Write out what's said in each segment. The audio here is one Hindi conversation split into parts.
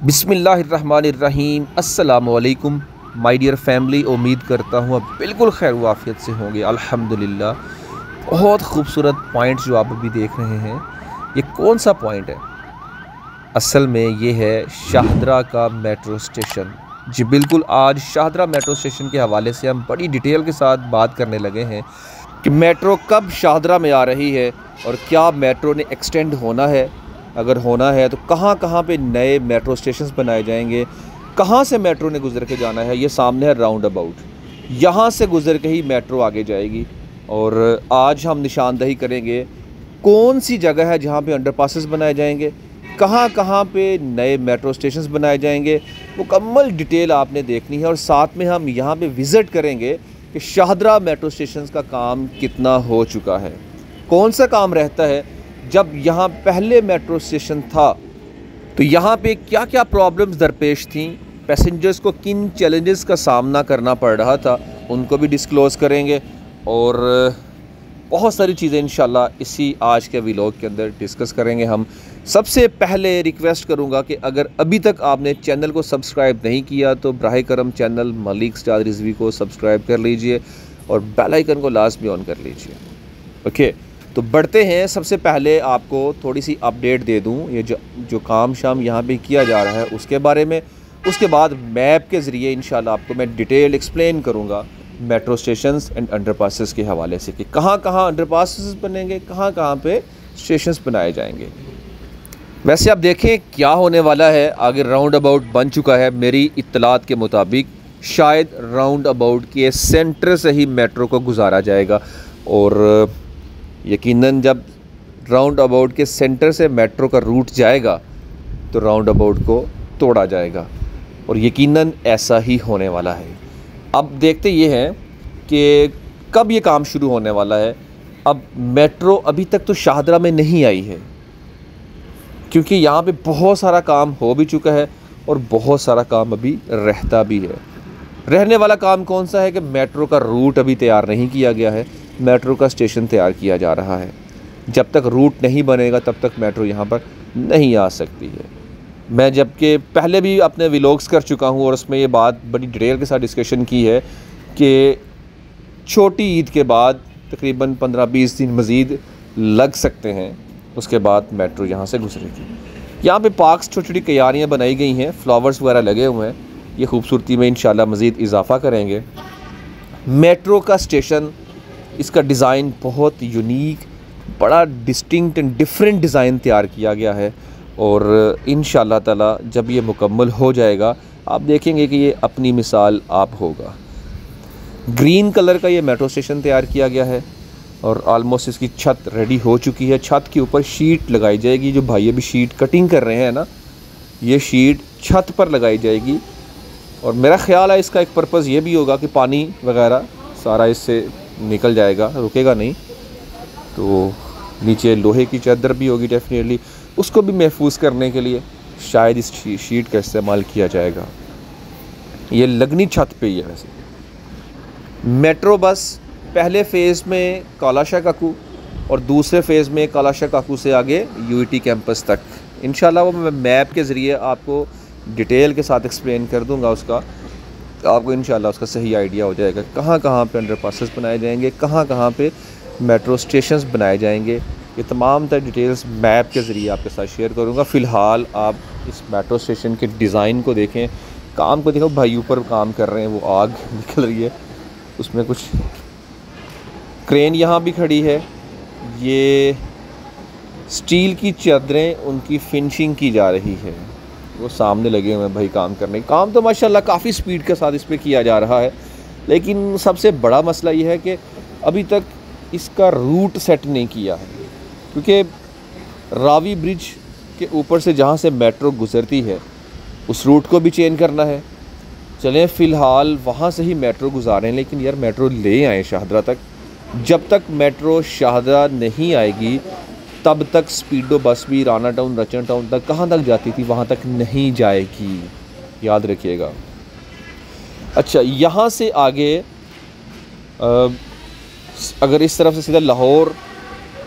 बिस्मिल्लाहिर्रहमानिर्रहीम। अस्सलामुअलैकुम माय डियर फैमिली। उम्मीद करता हूँ अब बिल्कुल खैर वाफियत से होंगे। अल्हम्दुलिल्लाह। बहुत खूबसूरत पॉइंट जो आप अभी देख रहे हैं, ये कौन सा पॉइंट है? असल में ये है शाहदरा का मेट्रो स्टेशन। जी बिल्कुल, आज शाहदरा मेट्रो स्टेशन के हवाले से हम बड़ी डिटेल के साथ बात करने लगे हैं कि मेट्रो कब शाहदरा में आ रही है और क्या मेट्रो ने एक्सटेंड होना है। अगर होना है तो कहाँ कहाँ पे नए मेट्रो स्टेशंस बनाए जाएंगे, कहाँ से मेट्रो ने गुजर के जाना है। ये सामने है राउंड अबाउट, यहाँ से गुजर के ही मेट्रो आगे जाएगी। और आज हम निशानदही करेंगे कौन सी जगह है जहाँ पे अंडरपासेस बनाए जाएंगे, कहाँ कहाँ पे नए मेट्रो स्टेशंस बनाए जाएंगे। मुकम्मल डिटेल आपने देखनी है और साथ में हम यहाँ पे विज़िट करेंगे कि शाहदरा मेट्रो स्टेशंस का काम कितना हो चुका है, कौन सा काम रहता है। जब यहाँ पहले मेट्रो स्टेशन था तो यहाँ पे क्या क्या प्रॉब्लम्स दरपेश थीं, पैसेंजर्स को किन चैलेंजेस का सामना करना पड़ रहा था, उनको भी डिस्क्लोज़ करेंगे। और बहुत सारी चीज़ें इंशाल्लाह इसी आज के व्लॉग के अंदर डिस्कस करेंगे हम। सबसे पहले रिक्वेस्ट करूँगा कि अगर अभी तक आपने चैनल को सब्सक्राइब नहीं किया तो बराह करम चैनल मलिक स्टार रिजवी को सब्सक्राइब कर लीजिए और बेल आइकन को लाजमी ऑन कर लीजिए। ओके, तो बढ़ते हैं। सबसे पहले आपको थोड़ी सी अपडेट दे दूं, ये जो काम शाम यहाँ पे किया जा रहा है उसके बारे में। उसके बाद मैप के ज़रिए इंशाल्लाह आपको मैं डिटेल एक्सप्लेन करूँगा मेट्रो स्टेशंस एंड अंडरपासेस के हवाले से कि कहाँ कहाँ अंडरपासेस बनेंगे, कहाँ कहाँ पे स्टेशंस बनाए जाएंगे। वैसे आप देखें क्या होने वाला है। आगे राउंड अबाउट बन चुका है। मेरी इत्तलात के मुताबिक शायद राउंड अबाउट के सेंटर से ही मेट्रो को गुजारा जाएगा और यकीनन जब राउंड अबाउट के सेंटर से मेट्रो का रूट जाएगा तो राउंड अबाउट को तोड़ा जाएगा और यकीनन ऐसा ही होने वाला है। अब देखते ये हैं कि कब ये काम शुरू होने वाला है। अब मेट्रो अभी तक तो शाहदरा में नहीं आई है क्योंकि यहाँ पे बहुत सारा काम हो भी चुका है और बहुत सारा काम अभी रहता भी है। रहने वाला काम कौन सा है कि मेट्रो का रूट अभी तैयार नहीं किया गया है, मेट्रो का स्टेशन तैयार किया जा रहा है। जब तक रूट नहीं बनेगा तब तक मेट्रो यहाँ पर नहीं आ सकती है। मैं जबकि पहले भी अपने व्लॉग्स कर चुका हूँ और उसमें ये बात बड़ी डिटेल के साथ डिस्कशन की है कि छोटी ईद के बाद तकरीबन 15-20 दिन मज़ीद लग सकते हैं, उसके बाद मेट्रो यहाँ से गुजरेगी। यहाँ पे पार्क्स छोटी छोटी क्यारियाँ बनाई गई हैं, फ्लावर्स वगैरह लगे हुए हैं। ये खूबसूरती में इंशाल्लाह मज़ीद इजाफ़ा करेंगे। मेट्रो का स्टेशन, इसका डिज़ाइन बहुत यूनिक, बड़ा डिस्टिंक्ट एंड डिफरेंट डिज़ाइन तैयार किया गया है और इंशाल्लाह ताला जब ये मुकम्मल हो जाएगा आप देखेंगे कि ये अपनी मिसाल आप होगा। ग्रीन कलर का ये मेट्रो स्टेशन तैयार किया गया है और आलमोस्ट इसकी छत रेडी हो चुकी है। छत के ऊपर शीट लगाई जाएगी। जो भाई अभी शीट कटिंग कर रहे हैं ना, ये शीट छत पर लगाई जाएगी और मेरा ख्याल है इसका एक पर्पज़ ये भी होगा कि पानी वगैरह सारा इससे निकल जाएगा, रुकेगा नहीं। तो नीचे लोहे की चादर भी होगी डेफिनेटली, उसको भी महफूज करने के लिए शायद इस शीट का इस्तेमाल किया जाएगा। ये लगनी छत पे ही है। वैसे मेट्रो बस पहले फ़ेज़ में कालाशाह काकू और दूसरे फ़ेज़ में कालाशाह काकू से आगे यूईटी कैंपस तक इंशाल्लाह वो मैं मैप के ज़रिए आपको डिटेल के साथ एक्सप्लेन कर दूंगा। उसका आपको इंशाल्लाह उसका सही आइडिया हो जाएगा कहाँ कहाँ पे अंडरपासेस बनाए जाएंगे, कहाँ कहाँ पे मेट्रो स्टेशंस बनाए जाएंगे। ये तमाम तर डिटेल्स मैप के ज़रिए आपके साथ शेयर करूँगा। फ़िलहाल आप इस मेट्रो स्टेशन के डिज़ाइन को देखें, काम को देखो। भाई ऊपर काम कर रहे हैं, वो आग निकल रही है, उसमें कुछ क्रेन यहाँ भी खड़ी है। ये स्टील की चादरें उनकी फिनिशिंग की जा रही है, वो सामने लगे हुए हैं भाई काम करने। काम तो माशाल्लाह काफ़ी स्पीड के साथ इस पर किया जा रहा है, लेकिन सबसे बड़ा मसला ये है कि अभी तक इसका रूट सेट नहीं किया है क्योंकि रावी ब्रिज के ऊपर से जहाँ से मेट्रो गुजरती है उस रूट को भी चेंज करना है। चलें फ़िलहाल वहाँ से ही मेट्रो गुजारें, लेकिन यार मेट्रो ले आएँ शाहदरा तक। जब तक मेट्रो शाहदरा नहीं आएगी तब तक स्पीडो बस भी राना टाउन, रचना टाउन तक कहाँ तक जाती थी वहाँ तक नहीं जाएगी, याद रखिएगा। अच्छा, यहाँ से आगे अगर इस तरफ से सीधा लाहौर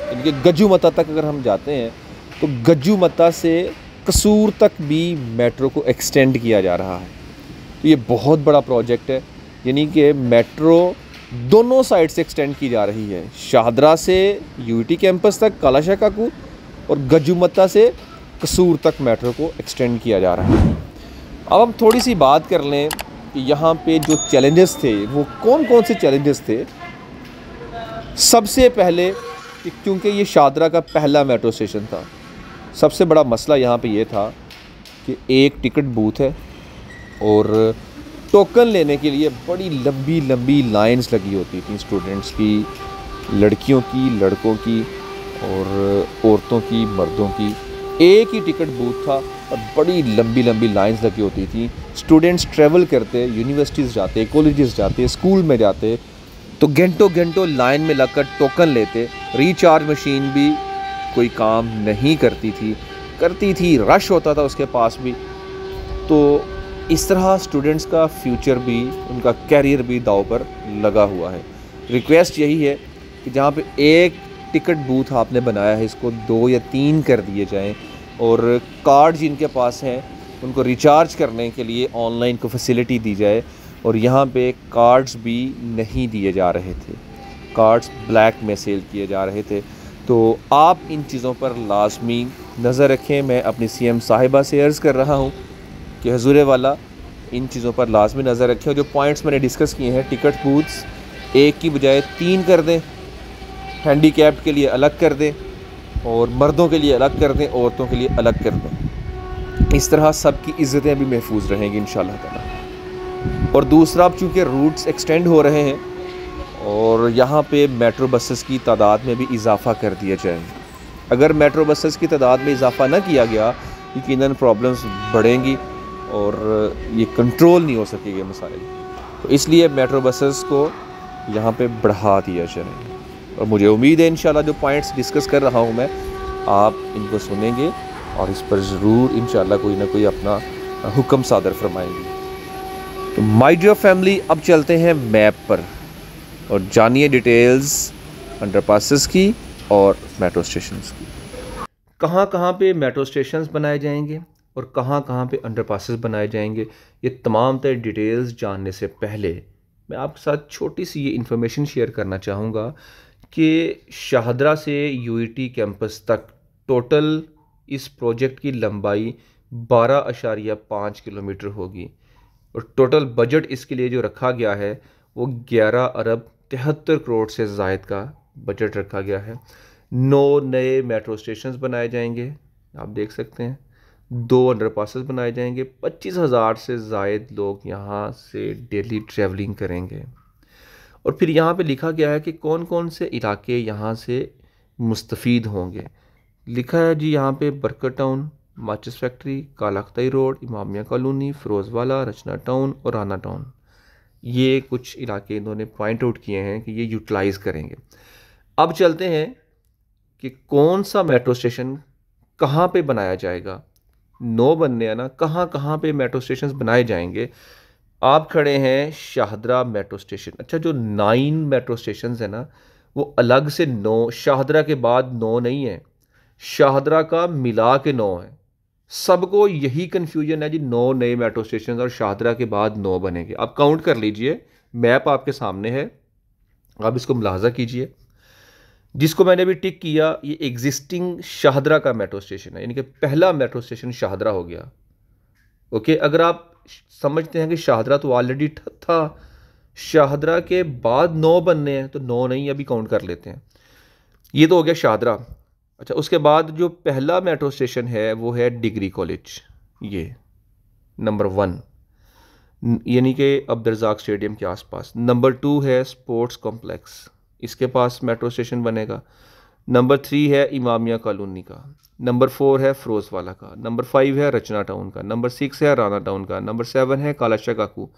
इनके गज्जू मता तक अगर हम जाते हैं तो गज्जू मता से कसूर तक भी मेट्रो को एक्सटेंड किया जा रहा है। तो ये बहुत बड़ा प्रोजेक्ट है, यानी कि मेट्रो दोनों साइड से एक्सटेंड की जा रही है, शाहदरा से यूटी कैंपस तक कालाशाह काकू और गजुमत्ता से कसूर तक मेट्रो को एक्सटेंड किया जा रहा है। अब हम थोड़ी सी बात कर लें कि यहाँ पे जो चैलेंजेस थे वो कौन कौन से चैलेंजेस थे। सबसे पहले क्योंकि ये शाहदरा का पहला मेट्रो स्टेशन था, सबसे बड़ा मसला यहाँ पे ये था कि एक टिकट बूथ है और टोकन लेने के लिए बड़ी लंबी लंबी लाइंस लगी होती थी, स्टूडेंट्स की, लड़कियों की, लड़कों की और औरतों की, मर्दों की। एक ही टिकट बूथ था और बड़ी लंबी लंबी लाइंस लगी होती थी। स्टूडेंट्स ट्रैवल करते, यूनिवर्सिटीज़ जाते, कॉलेजेस जाते, स्कूल में जाते, तो घंटों घंटों लाइन में लगकर टोकन लेते। रिचार्ज मशीन भी कोई काम नहीं करती थी, रश होता था उसके पास भी। तो इस तरह स्टूडेंट्स का फ्यूचर भी, उनका कैरियर भी दांव पर लगा हुआ है। रिक्वेस्ट यही है कि जहाँ पे एक टिकट बूथ आपने बनाया है, इसको 2 या 3 कर दिए जाएं और कार्ड जिनके पास हैं उनको रिचार्ज करने के लिए ऑनलाइन को फैसिलिटी दी जाए। और यहाँ पे कार्ड्स भी नहीं दिए जा रहे थे, कार्ड्स ब्लैक में सेल किए जा रहे थे। तो आप इन चीज़ों पर लाजमी नज़र रखें। मैं अपनी सीएम साहिबा से अर्ज़ कर रहा हूँ कि हुज़ूर वाला इन चीज़ों पर लाजमी नज़र रखें। और जो पॉइंट्स मैंने डिस्कस किए हैं, टिकट बूथ्स 1 की बजाय 3 कर दें, हैंडीकैप्ड के लिए अलग कर दें और मर्दों के लिए अलग कर दें, औरतों के लिए अलग कर दें। इस तरह सबकी इज़्ज़तें भी महफूज रहेंगी इंशाअल्लाह ताला। और दूसरा, अब चूँकि रूट्स एक्सटेंड हो रहे हैं और यहाँ पे मेट्रो बसेस की तादाद में भी इजाफ़ा कर दिया जाए। अगर मेट्रो बसेस की तादाद में इजाफ़ा ना किया गया, यकीनन प्रॉब्लम्स बढ़ेंगी और ये कंट्रोल नहीं हो सकेंगे मसाइल। तो इसलिए मेट्रो बसेस को यहाँ पे बढ़ा दिया जाए। और मुझे उम्मीद है इंशाल्लाह जो पॉइंट्स डिस्कस कर रहा हूँ मैं, आप इनको सुनेंगे और इस पर ज़रूर इंशाल्लाह कोई ना कोई अपना हुक्म सादर फरमाएंगे। तो माय डियर फैमिली, अब चलते हैं मैप पर और जानिए डिटेल्स अंडरपासेस की और मेट्रो स्टेशंस की। कहाँ कहाँ पे मेट्रो स्टेशंस बनाए जाएंगे और कहाँ कहाँ पे अंडरपासेस बनाए जाएंगे, ये तमाम तर डिटेल्स जानने से पहले मैं आपके साथ छोटी सी ये इन्फॉर्मेशन शेयर करना चाहूँगा कि शाहदरा से यूईटी कैंपस तक टोटल इस प्रोजेक्ट की लंबाई 12.5 किलोमीटर होगी और टोटल बजट इसके लिए जो रखा गया है वो 11 अरब 73 करोड़ से ज़ायद का बजट रखा गया है। 9 नए मेट्रो स्टेशंस बनाए जाएंगे, आप देख सकते हैं, 2 अंडरपासेस बनाए जाएंगे, 25,000 से ज़ायद लोग यहाँ से डेली ट्रैवलिंग करेंगे। और फिर यहाँ पे लिखा गया है कि कौन कौन से इलाके यहाँ से मुस्तफ़ीद होंगे। लिखा है जी यहाँ पे बरकर टाउन, माचिस फैक्ट्री, कालाख्ताई रोड, इमामिया कॉलोनी, फ़िरोज़वाला, रचना टाउन और राना टाउन। ये कुछ इलाके इन्होंने पॉइंट आउट किए हैं कि ये यूटिलाइज़ करेंगे। अब चलते हैं कि कौन सा मेट्रो स्टेशन कहाँ पे बनाया जाएगा। 9 बनने हैं ना, कहाँ कहाँ पे मेट्रो स्टेशन बनाए जाएंगे। आप खड़े हैं शाहदरा मेट्रो स्टेशन। अच्छा, जो 9 मेट्रो स्टेशन है ना, वो अलग से 9, शाहदरा के बाद 9 नहीं है, शाहदरा का मिला के 9 है। सबको यही कन्फ्यूजन है जी, 9 नए मेट्रो स्टेशन और शाहदरा के बाद 9 बनेंगे। आप काउंट कर लीजिए, मैप आपके सामने है, आप इसको मुलाहजा कीजिए। जिसको मैंने भी टिक किया, ये एग्जिस्टिंग शाहदरा का मेट्रो स्टेशन है, यानी कि पहला मेट्रो स्टेशन शाहदरा हो गया। ओके, अगर आप समझते हैं कि शाहदरा तो ऑलरेडी था, शाहदरा के बाद 9 बनने हैं, तो 9 नहीं, अभी काउंट कर लेते हैं। ये तो हो गया शाहदरा। अच्छा, उसके बाद जो पहला मेट्रो स्टेशन है वो है डिग्री कॉलेज, ये नंबर 1, यानी कि अब्दुर्रज़ाक स्टेडियम के आसपास। नंबर 2 है स्पोर्ट्स कॉम्प्लेक्स, इसके पास मेट्रो स्टेशन बनेगा। नंबर 3 है इमामिया कॉलोनी का। नंबर 4 है फ़िरोज़वाला का। नंबर 5 है रचना टाउन का। नंबर 6 है राना टाउन का। नंबर 7 है कालाशाह काकू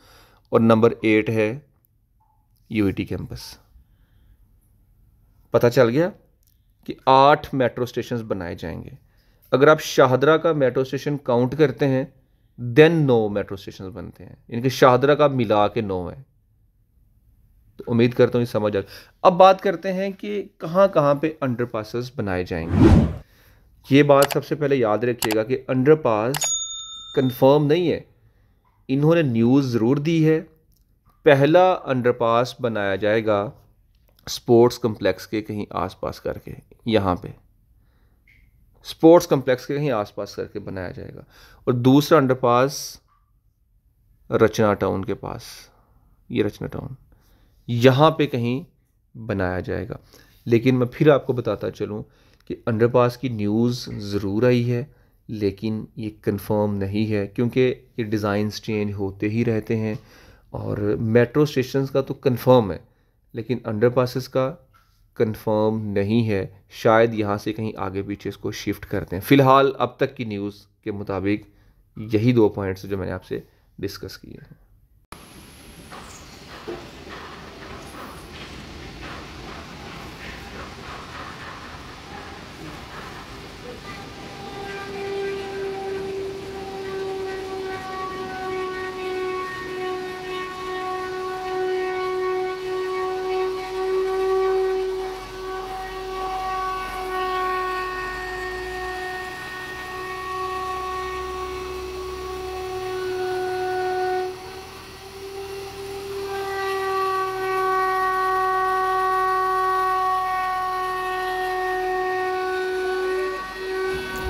और नंबर 8 है यूईटी कैंपस। पता चल गया कि 8 मेट्रो स्टेशन बनाए जाएंगे। अगर आप शाहदरा का मेट्रो स्टेशन काउंट करते हैं, देन 9 मेट्रो स्टेशन बनते हैं, इनके शाहदरा का मिला के 9 है। तो उम्मीद करता हूँ ये समझ आ। अब बात करते हैं कि कहाँ कहाँ पे अंडरपासेस बनाए जाएंगे। ये बात सबसे पहले याद रखिएगा कि अंडरपास कंफर्म नहीं है, इन्होंने न्यूज़ ज़रूर दी है। पहला अंडरपास बनाया जाएगा स्पोर्ट्स कम्प्लेक्स के कहीं आसपास करके, यहाँ पे स्पोर्ट्स कम्प्लेक्स के कहीं आसपास करके बनाया जाएगा, और दूसरा अंडरपास रचना टाउन के पास, ये रचना टाउन यहाँ पे कहीं बनाया जाएगा। लेकिन मैं फिर आपको बताता चलूँ कि अंडरपास की न्यूज़ ज़रूर आई है, लेकिन ये कंफर्म नहीं है, क्योंकि ये डिज़ाइंस चेंज होते ही रहते हैं। और मेट्रो स्टेशंस का तो कंफर्म है, लेकिन अंडरपासेस का कंफर्म नहीं है। शायद यहाँ से कहीं आगे पीछे इसको शिफ्ट करते हैं। फ़िलहाल अब तक की न्यूज़ के मुताबिक यही 2 पॉइंट्स जो मैंने आपसे डिस्कस किए हैं।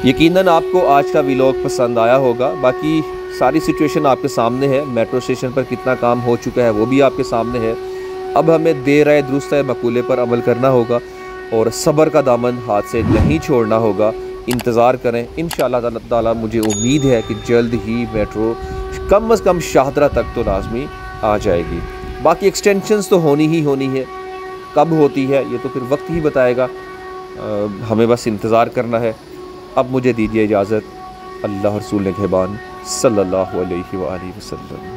यकीनन आपको आज का व्लॉग पसंद आया होगा। बाकी सारी सिचुएशन आपके सामने है, मेट्रो स्टेशन पर कितना काम हो चुका है वो भी आपके सामने है। अब हमें देर आए दुरुस्त है मकूले पर अमल करना होगा और सब्र का दामन हाथ से नहीं छोड़ना होगा। इंतज़ार करें, इंशाअल्लाह ताला मुझे उम्मीद है कि जल्द ही मेट्रो कम अज़ कम शाहदरा तक तो लाजमी आ जाएगी। बाकी एक्सटेंशंस तो होनी ही होनी है, कब होती है ये तो फिर वक्त ही बताएगा। हमें बस इंतज़ार करना है। अब मुझे दीजिए इजाज़त। अल्लाह रसूल निगहबान सल्लल्लाहु अलैहि वसल्लम।